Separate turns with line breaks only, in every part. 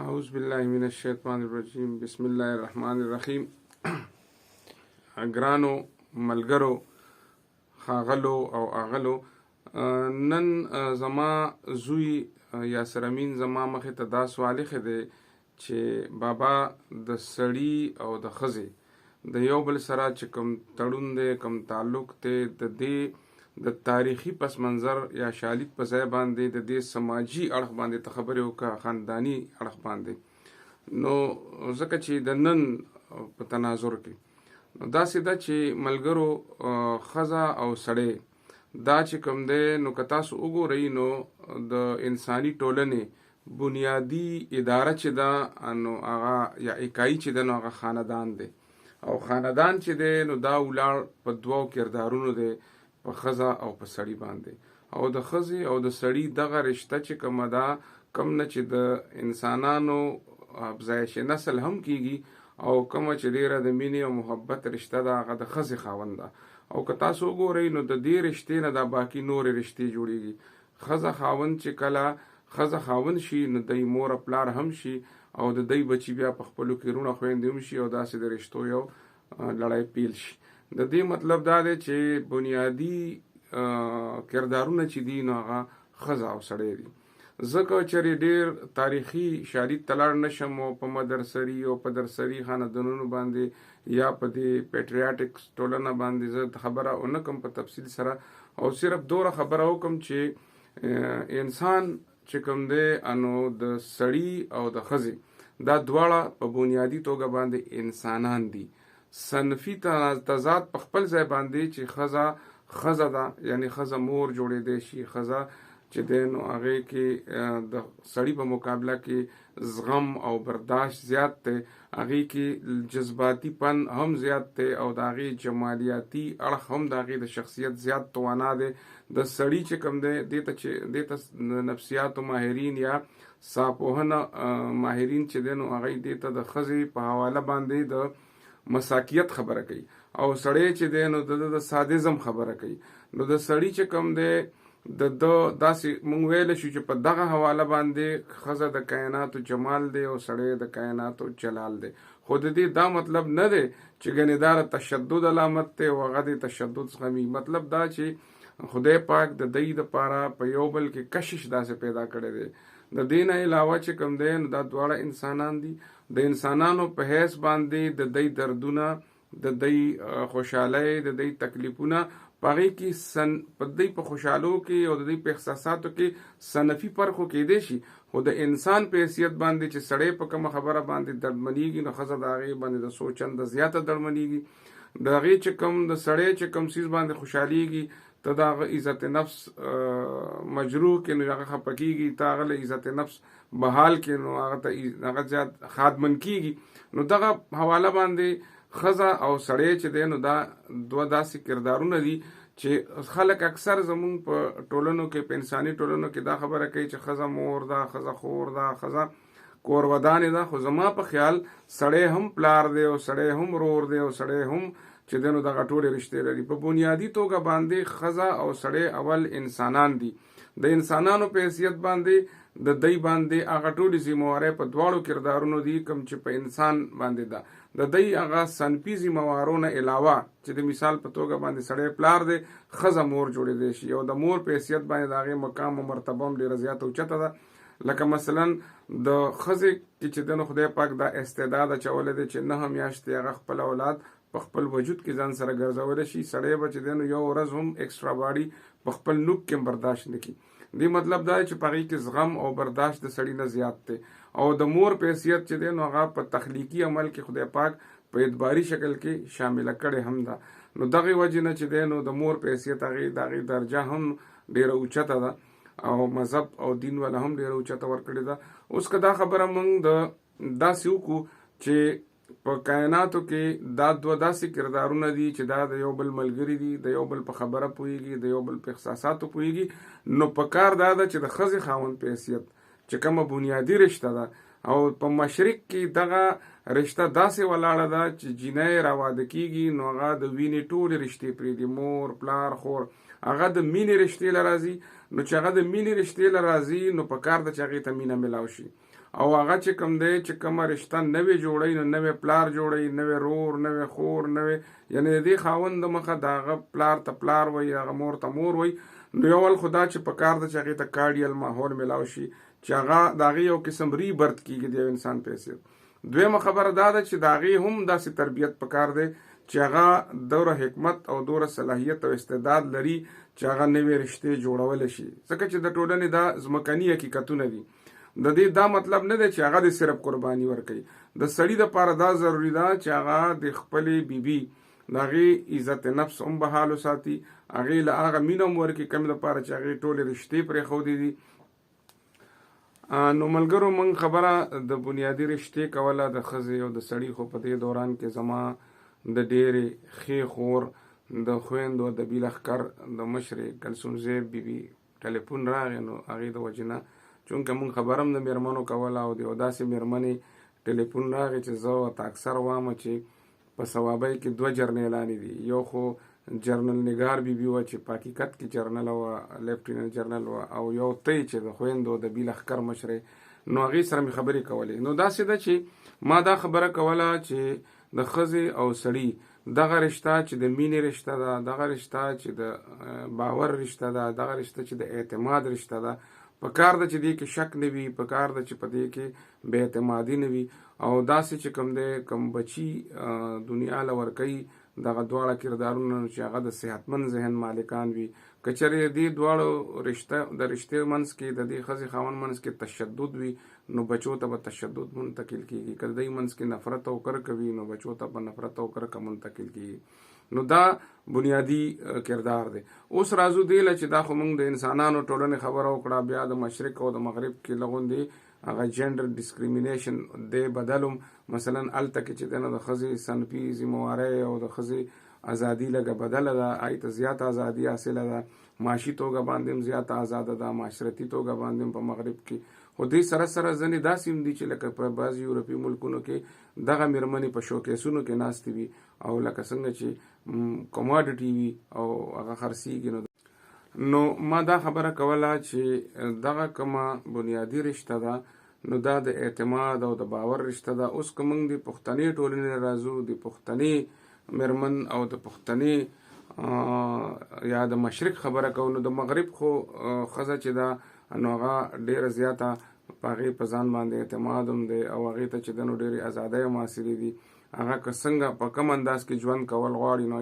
اعوذ بالله من الشیطان الرجیم. بسم الله الرحمن الرحیم. ګرانو ملګرو، ښاغلو او اغلو، نن زما زوی یاسر امین زما مخې ته دا سوال ایښی دی چې بابا د سړي او د ښځې د یو بل سره چې کوم تړون دی، کوم تعلق دی، د دې د تاریخي پس منظر یا شالید په ځای باندې د دې سماجي اړخ باندې ته خبرې وکړه، خانداني اړخ باندې. نو ځکه چې د نن په تناظر کې نو داسې ده چې ملګرو، ښځه او سړی دا چې کوم دی، نو که تاسو وګورئ نو د انساني ټولنې بنیادی اداره چې ده، نو هغه یا اکایي چې ده، نو هغه خاندان دی. او خاندان چې دی نو دا ولاړ په دوو کردارونو دی، په ښځه او په سړي باندې. او د ښځې او د سړي دغه رشته چې کومه ده، کوم نه چې د انسانانو افزایش نسل هم کیږي، او کومه چې ډیره د مینې او محبت رشته ده، هغه د ښځې خاوند ده. او که تاسو وګورئ نو د دې رشتې نه دا باقي نورې رشتې جوړیږي. ښځه خاوند چې کله ښځه خاوند شي، نو دی مور پلار هم شي، او د دی بچي بیا په خپلو کې رونه خویندې هم شي، او داسې د رشتو یو لړۍ پیل شي. د دې مطلب دا دی چې بنیادی کردارونه چې دي، نو هغه ښځه او سړی دي. ځکه چې ډېر تاریخي شالید ته لاړ نشم، او په مدرسري او په درسري خاندانونو باندې یا په دې پیټریاټک ټولنه باندې زه خبره ونه کوم په تفصیل سره، او صرف دوره خبره وکم چې انسان چې کوم دی، انو د سړي او د ښځې دا دواړه په بنیادی توګه باندې انسانان دي. صنفي تضاد په خپل ځای باندې چې ښځه ده، یعنی ښځه مور جوړېدی شي. ښځه چې دی نو هغې کې د سړي په مقابله کې زغم او برداشت زیات دی، هغې کې جذباتي پن هم زیات دی، او د هغې جمالیاتي اړخ هم د هغې د شخصیت زیات توانا دی. د سړي چې کوم دی، دې ته نفسیاتو ماهرین یا ساپوهنه ماهرین چې دی، نو هغې دې ته د ښځې په حواله باندې د مساکیت خبره کوي، او سړی چې دی نو د سادیزم خبره کوي. نو د سړي چې کوم دی، د داسې مونږ ویلی شو چې په دغه حواله باندې ښځه د کائناتو جمال دی او سړی د کائناتو جلال دی. خو د دې دا مطلب نه دی چې ګنې دا تشدد علامت دی او هغه د تشدد زغمي. مطلب دا چې خدای پاک د دوی دپاره په یو بل کې کشش داسې پیدا کړی دی. د دې نه علاوه چې کوم دی، نو دا دواړه انسانان دي. د انسانانو په حیث باندې د دوی دردونه، د دوی خوشحالۍ، د دوی تکلیفونه، په هغې کې په دوی په خوشحالو کې او د دوی په احساساتو کې صنفي فرق خو کیدی شي، خو د انسان په حیثیت باندې چې سړی په کومه خبره باندې دردمنېږي، نو ښځه د هغې باندې د څو چنده زیاته دردمنېږي. د هغې چې کوم د سړی چې کوم څیز باندې خوشحالېږي، ته د هغه عزت نفس مجروح کې، نو هغه خفه کېږي. ته هغه له عزت نفس بحال کې، نو هغه زیات خادمن کېږي. نو دغه حواله باندې ښځه او سړی چې دی، نو دا دوه داسې کردارونه دي چې خلک اکثر زمونږ په ټولنو کې، په انساني ټولنو کې دا خبره کوي چې ښځه مور ده، ښځه خور ده، ښځه کورودانې ده. خو زما په خیال سړی هم پلار دی، او سړی هم ورور دی، او سړی هم چې دی نو دغه ټولې رشتې لري. په بنیادي توګه باندې ښځه او سړی اول انسانان دي. د انسانانو په حیثیت باندې د دی باندې هغه ټولې ذمهوارۍ په دواړو کردارونو دي، کوم چې په انسان باندې ده. د دی هغه صنفي ذمهوارو نه علاوه چې د مثال په توګه باندې سړی پلار دی، ښځه مور جوړېدی شي، او د مور په حیثیت باندې د هغې مقام او مرتبه هم ډېره زیاته اوچته ده. لکه مثلا د ښځې کې چې دی نو خدای پاک دا استعداد اچولی دی چې 9 میاشتې هغه خپل اولاد په خپل وجود کې ځان سره ګرځولی شي. سړی به چې دی نو یو ورځ هم ایکسټرا باډي په خپل نوک کې برداشت نه کړي. دې مطلب دا دی چې په هغې کې زغم او برداشت د سړي نه زیات دی. او د مور په حیثیت چې دی نو هغه په تخلیقي عمل کې خدای پاک په اعتباري شکل کې شامله کړې هم ده. نو دغې وجې نه چې دی نو د مور په حیثیت هغې د هغې درجه هم ډېره اوچته ده، او مذهب او دین والا هم ډېره اوچته ورکړې ده. اوس که دا خبره موږ داسې وکړو چې په کائناتو کې دا دوه داسې کردارونه دي چې دا د یو بل ملګري دي، د یو بل په خبره پوهېږي، د یو بل په احساساتو پوهېږي، نو په کار دا ده چې د ښځې خاوند په حیثیت چې کومه بنیادي رشته ده، او په مشرق کې دغه رشته داسې ولاړه ده چې جینۍ راواده کېږي، نو هغه د وینې ټولې رشتې پرېږدي، مور پلار خور، هغه د مینې رشتې له راځي. نو چې هغه د مینې رشتې له راځي نو په کار ده چې هغې ته مینه ملاو شي. او هغه چې کوم دی چې کومه رشته نوې جوړوي نو نوې پلار جوړوي، نوې رور، نوې خور، نوې یعنې د دې خاوند د مخه د هغه پلار ته پلار وایي، هغه مور ته مور وایي. نو یو ول خدا چې په کار ده چې هغې ته کارډیل ماحول ملاو شي چې هغه د هغې یو قسم ریبرت کېږي د یو انسان په حیثیت. دویمه خبره دا ده چې د هغې هم داسې تربیت په کار دی چې هغه دوره حکمت او دوره صلاحیت او استعداد لري چې هغه نوې رشتې جوړولی شي. ځکه چې د ټولنې دا ځمکني حقیقتونه دي. د دې دا مطلب نه دی چې هغه د صرف قرباني ورکوي. د سړي دپاره دا ضروري ده چې هغه د خپلې بیبي د هغې عزت نفس هم بحال وساتي، هغې له هغه مینه هم ورکړي کومې لپاره چې هغې ټولې رشتې پرېښودې دي. نو ملګرو موږ خبره د بنیادي رشتې کوله د ښځې او د سړي، خو په دې دوران کې زما د ډېرې ښې خور د خویندو د بیلخکر د مشرې کلثوم زیب بیبي ټلیفون راغی. نو هغې د وجې نه چونکه موږ خبره هم د مېرمنو کوله او د یو داسې مېرمنې ټلیفون راغی چې زه ورته اکثر وایم چې په ثوابۍ کې 2 جرنیلانې دي. یو خو جرنل نگار بیبي وه چې په حقیقت کې جرنل وه، لیفټیننټ جرنل وه، او یو تی چې د خویندو د بیلخکر مشرې. نو هغې سره مې خبرې کولې. نو داسې ده چې ما دا خبره کوله چې د ښځې او سړي دغه رشته چې د مینې رشته ده، دغه رشته چې د باور رشته ده، دغه رشته چې د اعتماد رشته ده، په کار ده چې دې کې شک نه وي، په کار ده چې په دې کې بې اعتمادي نه وي. او داسې چې کوم دی کوم بچي دنیا له ورکوي دغه دواړه کردارونه چې هغه د صحتمند ذهن مالکان وي. که چېرې د دې دواړو د رشتې منځ کې د دې ښځې خاوند منځ کې تشدد وي نو بچو ته به تشدد منتقل کېږي. که د دوی منځ کې نفرت او کرکه وي نو بچو ته به نفرت او کرکه منتقل کېږي. نو دا بنیادی کردار دی. اوس راځو دی له چې دا خو موږ د انسانانو ټولنې خبره وکړه، بیا د مشرق او د مغرب کې لغوندې هغه جنډر ډسکریمینیشن دی بدلم. مثلا هلته کې چې دی نو د ښځې صنفي ذمهوارۍ او د ښځې ازادي لږه بدله ده، هغې ته زیاته ازادي حاصله ده، معاشي توګه باندې هم زیاته ازاده ده، معاشرتي توګه باندې هم په مغرب کې. خو دې سره سره ځینې داسې هم دي چې لکه په بعضې یورپي ملکونو کې دغه مېرمنې په شوکیسونو کې ناستې وي او لکه څنګه چې کماډیټي وي او هغه خرڅېږي. نو ما دا خبره کوله چې دغه کومه بنیادي رشته ده نو دا د اعتماد او د باور رشته ده. اوس که موږ د پښتنې ټولنې راځو، د پښتنې مېرمن او د پښتنې یا د مشرق خبره کوو، نو د مغرب خو ښځه چې ده نو هغه ډېره زیاته په هغې په ځان باندې اعتماد هم دی او هغې ته چې ده نو ډېرې ازادۍ هم حاصلې دي. هغه که څنګه په کوم انداز کې ژوند کول غواړي نو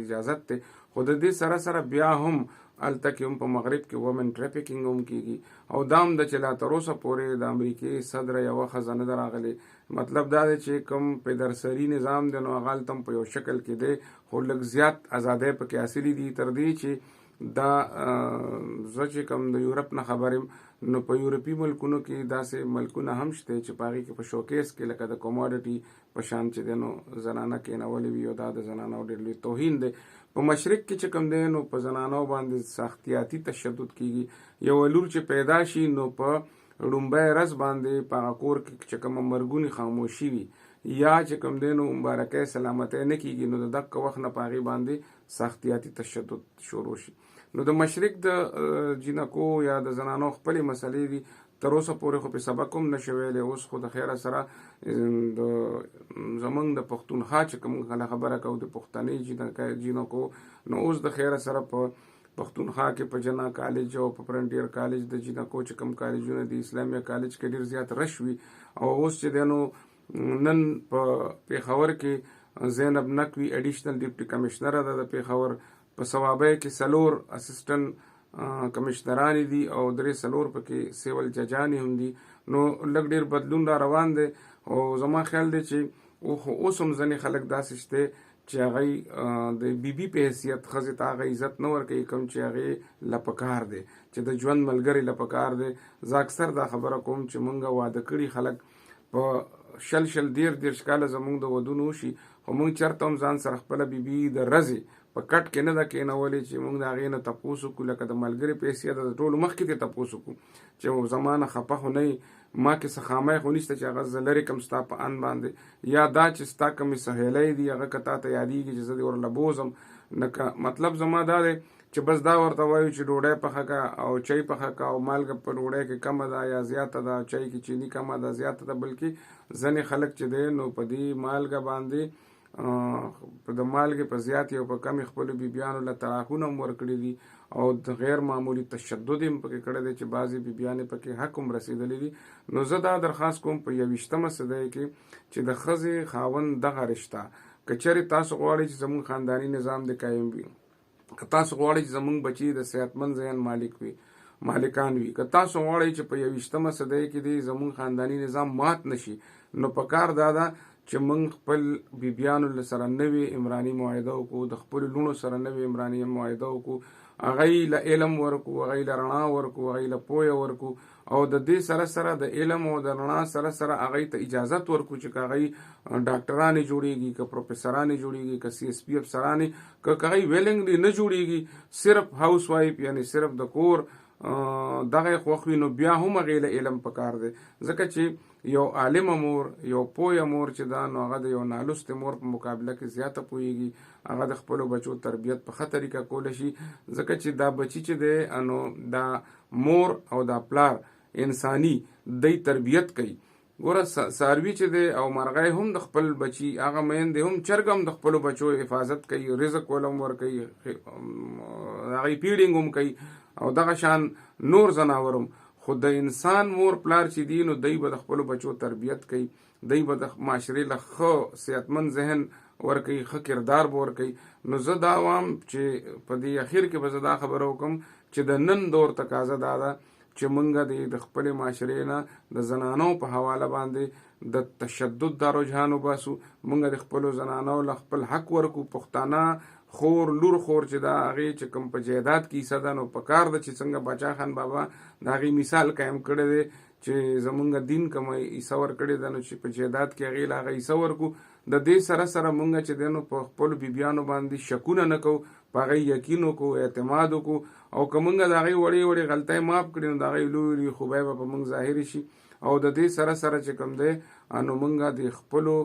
اجازت دی. خو د دې سره سره بیا هم هلته کې هم په مغرب کې وومن ټریفیکینګ هم کېږي. او دا هم ده چې لا تر اوسه پورې د امریکې صدره یوه ښځه نه ده راغلې. مطلب دا دی چې کوم پدرسري نظام دی نو هغه هلته هم په یو شکل کې دی، خو لږ زیات ازادۍ پکې حاصلې دي. تر دې چې دا زه چې کوم د یورپ نه خبر یم نو په یورپي ملکونو کې داسې ملکونه هم شته چې په هغې کې په شوکیس کې لکه د کوماډیټي په شان چې دی نو زنانه کېنولې وي او دا د زنانو ډېر لوی توهین دی. په مشرق کې چې کوم دی نو په زنانو باندې سختیاتي تشدد کېږي. یو لور چې پیدا شي نو په لومبی ورځ باندې په هغه کور کې چې کومه مرګونې خاموشي وي یا چې کوم دی نو مبارکۍ سلامتۍ نه کېږي نو د دغه وخت نه په هغې باندې سختیاتي تشدد شروع شي. نو د مشرق د جینکو یا د زنانو خپلې مسلې دي، تر اوسه پورې خو په سبق هم نشي ویلی. اوس خو د خیره سره زمونږ د پښتونخوا چې کوم خبره کوو د پښتنې جینکو نو اوس د خیره سره په پښتونخوا کې په جنا کالج او په فرنټیر کالج د جینکو چې کوم کالجونه دي اسلامیه کالج کې ډېر زیات رش وي. او اوس چې دی نو نن په پېښور کې زینب نقوي اډیشنل ډیپټي کمشنره ده د پېښور، په ثوابۍ کې 4 اسسټنټ کمشنرانی دي او 3 پکې سیول ججانې هم دي. نو لږ ډېر بدلون را روان دی او زما خیال دی چې اوس هم ځینې خلک داسې شته چې هغوی د بیبي په حیثیت ښځې ته هغه عزت نه ورکوي کوم چې هغې له پکار دی، چې د ژوند ملګری له پکار دی. زه اکثر دا خبره کوم چې موږ واده کړي خلک په 20-30 کاله زموږ د ودونو وشي خو موږ چېرته هم ځان سره خپله بیبي د ورځې په کټ کې نه ده کېنولې چې موږ د هغې نه تپوس وکړو لکه د ملګري په حیثیت د ټولو مخکې دې تپوس وکړو چې زما نه خفه خو نه یې، ما کې څه خامۍ خو نشته چې هغه زه لرې کړم ستا په ان باندې، یا دا چې ستا کومې سهیلی دي هغه که تا ته یادېږي چې زه دې ورله بوځم. مطلب زما دا دی چې بس دا ورته وایو چې ډوډۍ پخه کا او چای پخه کا او مالګه په ډوډۍ کې کمه ده یا زیاته ده، چای کې چینی کمه ده زیاته ده، بلکې ځینې خلک چې دی نو په دې مالګه باندې په د مالګې په زیات او په کمې خپلو بیبیانو له طلاقونه هم ورکړي دي او د غیر معمولي تشدد هم پکې کړی دی چې بعضې بیبیانې پکې حق هم رسېدلی دي. نو زه دا درخواست کوم په 21مه صدۍ کې چې د ښځې خاوند دغه رشته که چېرې تاسو غواړئ چې زموږ خانداني نظام د قایم وي، که تاسو غواړئ چې زموږ بچي د صحتمند ذهن مالکان وي، که تاسو غواړئ چې په 21مه صدۍ کې دی زموږ خانداني نظام مات نشي، نو پکار دا ده چې موږ خپل بیبیانو سره نوې عمراني معاهده وکړو، د خپلو لوڼو سره نوې عمراني معاهده وکړو، هغوی له علم ورکړو، هغوی له رڼا ورکړو، هغوی له پوهه ورکړو او د دې سره سره د علم او د رڼا سره سره هغوی ته اجازت ورکړو چې که هغوی ډاکټرانې جوړېږي، که پروفیسرانې جوړېږي، که CSP افسرانې، که هغوی ویلنګلی نه جوړېږي، صرف هاوس وایف یعنی صرف د کور دغه خوښ وي، نو بیا هم هغې له علم پکار دی. ځکه چې یو عالمه مور، یو پوهه مور چې ده نو هغه د یو نالوستې مور په مقابله کې زیاته پوهېږي، هغه د خپلو بچو تربیت په ښه طریقه کولی شي. ځکه چې دا بچي چې دی نو دا مور او دا پلار انساني دی تربیت کوي. ګوره څاروي چې دی او مرغۍ هم د خپل بچي، هغه میندې هم چرګ هم د خپلو بچو حفاظت کوي، رزق ول هم ورکوي، هغوی فیډینګ هم کوي او دغه شان نور ځناور هم. خو د انسان مور پلار چې دی نو دی به د خپلو بچو تربیت کوي، دی به د معاشرې له ښه صحتمند ذهن ورکوي، ښه کردار به ورکوي. نو زه دا وایم چې په دې اخر کې به زه دا خبره وکړم چې د نن دور تقاضا دا ده چې موږ د خپلې معاشرې نه د زنانو په حواله باندې د تشدد دا رجحان وباسو، موږ د خپلو زنانو له خپل حق ورکو. پښتانه خور لور خور چې دا هغې چې کوم په جایداد کې حصه ده نو پکار ده چې څنګه باچا خان بابا د هغې مثال قایم کړی دی چې زمونږ دین کوم حصه ورکړې ده نو چې په جایداد کې هغې له هغه حصه ورکو. د دې سره سره مونږ چې دی نو په خپلو بیبیانو باندې شکونه نه کوو، په هغې یقین وکړو، اعتماد وکړو او که مونږ د هغې وړې وړې غلطۍ معاف کړي نو د هغې لوی لوی خوبۍ به په مونږ ظاهرې شي. او د دې سره سره چې کوم دی نو مونږ د خپلو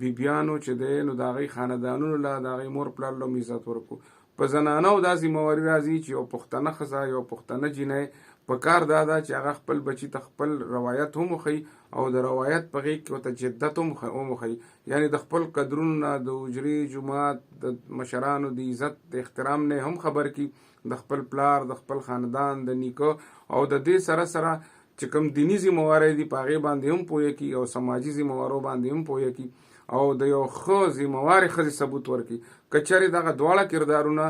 بیبیانو چې دی نو د هغې خاندانونو له د هغې مور پلار له عزت ورکړو. په زنانو دا ذمهواري راځي چې یو پښتنه ښځه، یو پښتنه جینۍ پکار دا ده چې هغه خپل بچي ته خپل روایت هم وښیي او د روایت په غېږ کې ورته جدت هم وښیي، یعنی د خپل قدرونو نه، د حجرې جومات د مشرانو د عزت د احترام نه هم خبر کړي، د خپل پلار، د خپل خاندان، د نیکه او د دې سره سره چې کوم دیني ذمهواری دي په هغې باندې هم پوهه کړي او سماجي ذمهوارو باندې هم پوهه کړي او د یو ښه ذمهوارې ښځې ثبوت ورکړي. که چېرې دغه دواړه کردارونه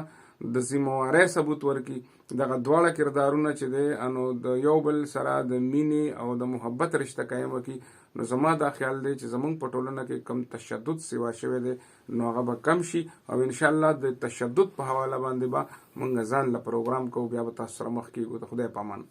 د ذمهوارۍ ثبوت ورکړي، دغه دواړه کردارونه چې دی نو د یو بل سره د مینې او د محبت رشته قایمه کړي، نو زما دا خیال دی چې زمونږ په ټولنه کې کم تشدد سوا شوی دی نو هغه به کم شي او انشاءالله د تشدد په حواله باندې به مونږ ځان له پروګرام کوو، بیا به تاسو سره مخ کېږو. د خدای په امان.